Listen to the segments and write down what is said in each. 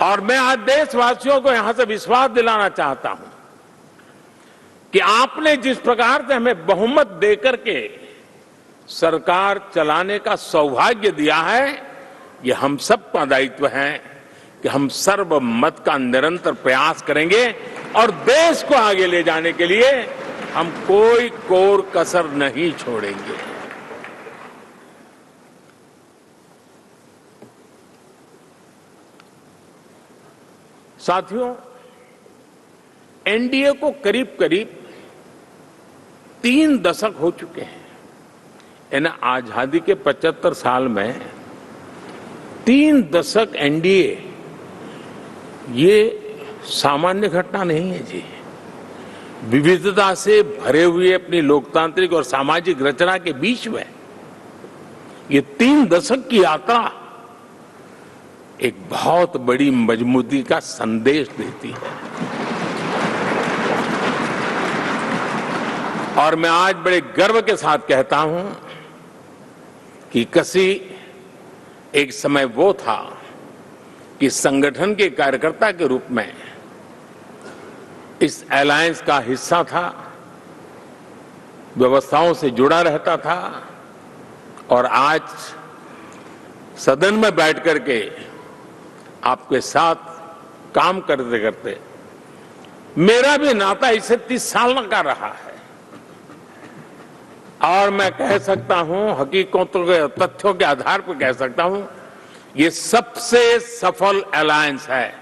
और मैं आज देशवासियों को यहां से विश्वास दिलाना चाहता हूं कि आपने जिस प्रकार से हमें बहुमत देकर के सरकार चलाने का सौभाग्य दिया है, ये हम सबका दायित्व है कि हम सर्वमत का निरंतर प्रयास करेंगे और देश को आगे ले जाने के लिए हम कोई कोर कसर नहीं छोड़ेंगे। साथियों, एनडीए को करीब करीब 3 दशक हो चुके हैं। यानी आजादी के 75 साल में 3 दशक एनडीए, ये सामान्य घटना नहीं है जी। विविधता से भरे हुए अपनी लोकतांत्रिक और सामाजिक रचना के बीच में ये 3 दशक की यात्रा एक बहुत बड़ी मजबूती का संदेश देती है। और मैं आज बड़े गर्व के साथ कहता हूं कि किसी एक समय वो था कि संगठन के कार्यकर्ता के रूप में इस अलायंस का हिस्सा था, व्यवस्थाओं से जुड़ा रहता था, और आज सदन में बैठ करके आपके साथ काम करते करते मेरा भी नाता इससे 30 साल का रहा है। और मैं कह सकता हूं, हकीकतों के तथ्यों के आधार पर कह सकता हूं, ये सबसे सफल अलायंस है।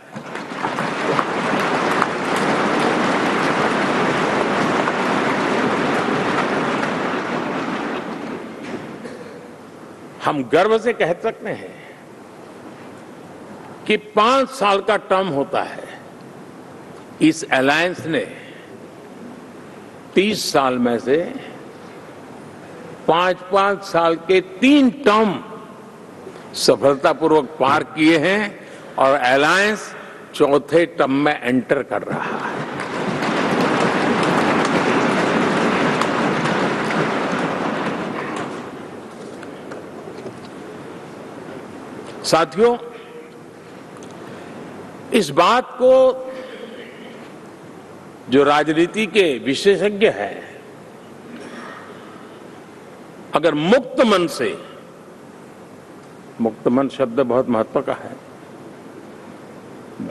हम गर्व से कह सकते हैं कि 5 साल का टर्म होता है। इस अलायंस ने 30 साल में से 5-5 साल के 3 टर्म सफलतापूर्वक पार किए हैं और अलायंस 4थे टर्म में एंटर कर रहा है। साथियों, इस बात को जो राजनीति के विशेषज्ञ हैं, अगर मुक्त मन से, मुक्त मन शब्द बहुत महत्व का है,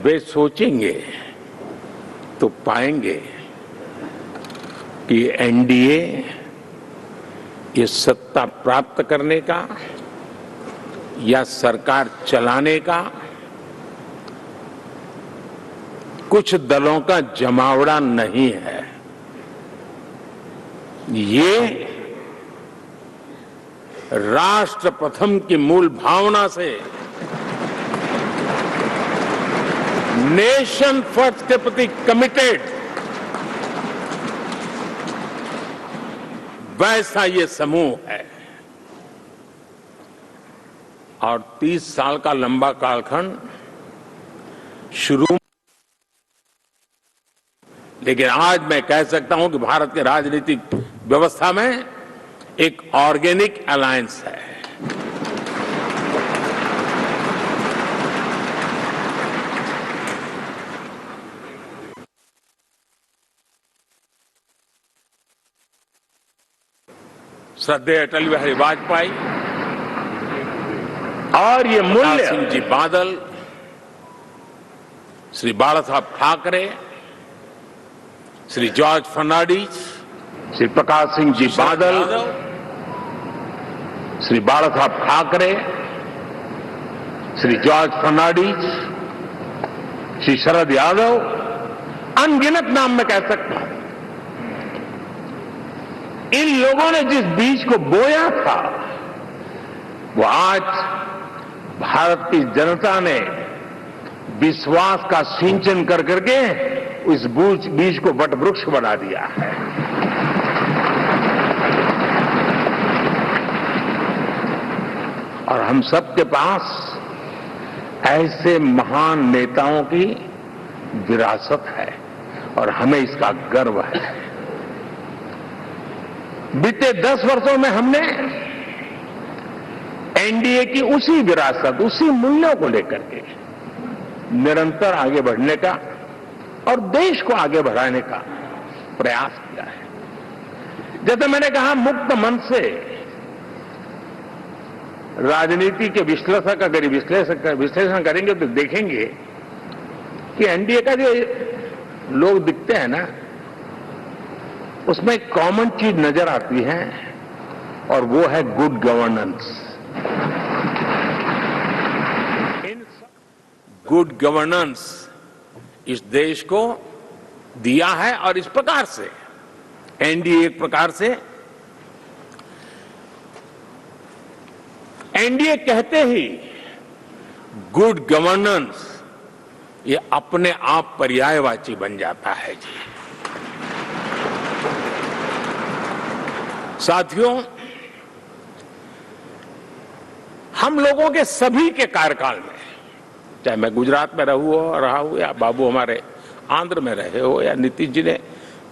वे सोचेंगे तो पाएंगे कि एनडीए ये सत्ता प्राप्त करने का या सरकार चलाने का कुछ दलों का जमावड़ा नहीं है। ये राष्ट्र प्रथम की मूल भावना से, नेशन फर्स्ट के प्रति कमिटेड, वैसा ये समूह है। और 30 साल का लंबा कालखंड शुरू, लेकिन आज मैं कह सकता हूं कि भारत के राजनीतिक व्यवस्था में एक ऑर्गेनिक अलायंस है। श्रद्धेय अटल बिहारी वाजपेयी और ये मूल्य सिंह जी बादल, श्री बाला साहब ठाकरे, श्री जॉर्ज फर्नांडिस, श्री प्रकाश सिंह जी बादल, श्री बाला साहब ठाकरे, श्री जॉर्ज फर्नांडिस, श्री शरद यादव, अनगिनत नाम में कह सकता हूं। इन लोगों ने जिस बीज को बोया था, वो आज भारत की जनता ने विश्वास का सिंचन कर करके इस बीज को वटवृक्ष बना दिया है। और हम सबके पास ऐसे महान नेताओं की विरासत है और हमें इसका गर्व है। बीते 10 वर्षों में हमने एनडीए की उसी विरासत, उसी मूल्यों को लेकर के निरंतर आगे बढ़ने का और देश को आगे बढ़ाने का प्रयास किया है। जैसे मैंने कहा, मुक्त मन से राजनीति के विश्लेषक अगर विश्लेषण करेंगे तो देखेंगे कि एनडीए का जो लोग दिखते हैं ना, उसमें एक कॉमन चीज नजर आती है और वो है गुड गवर्नेंस। गुड गवर्नेंस इस देश को दिया है और इस प्रकार से एनडीए एक प्रकार से एनडीए कहते ही गुड गवर्नेंस ये अपने आप पर्यायवाची बन जाता है जी। साथियों, हम लोगों के सभी के कार्यकाल में, चाहे मैं गुजरात में रहा हूं या बाबू हमारे आंध्र में रहे हो या नीतीश जी ने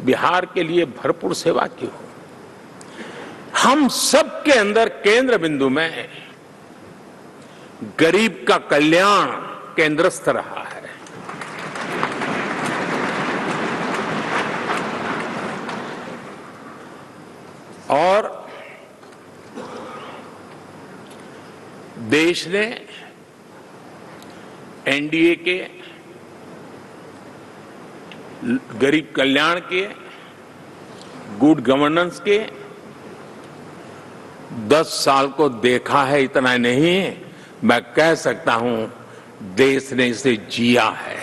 बिहार के लिए भरपूर सेवा की हो, हम सब के अंदर केंद्र बिंदु में गरीब का कल्याण केंद्रस्थ रहा है। और देश ने एनडीए के गरीब कल्याण के, गुड गवर्नेंस के 10 साल को देखा है। इतना नहीं, मैं कह सकता हूं देश ने इसे जिया है।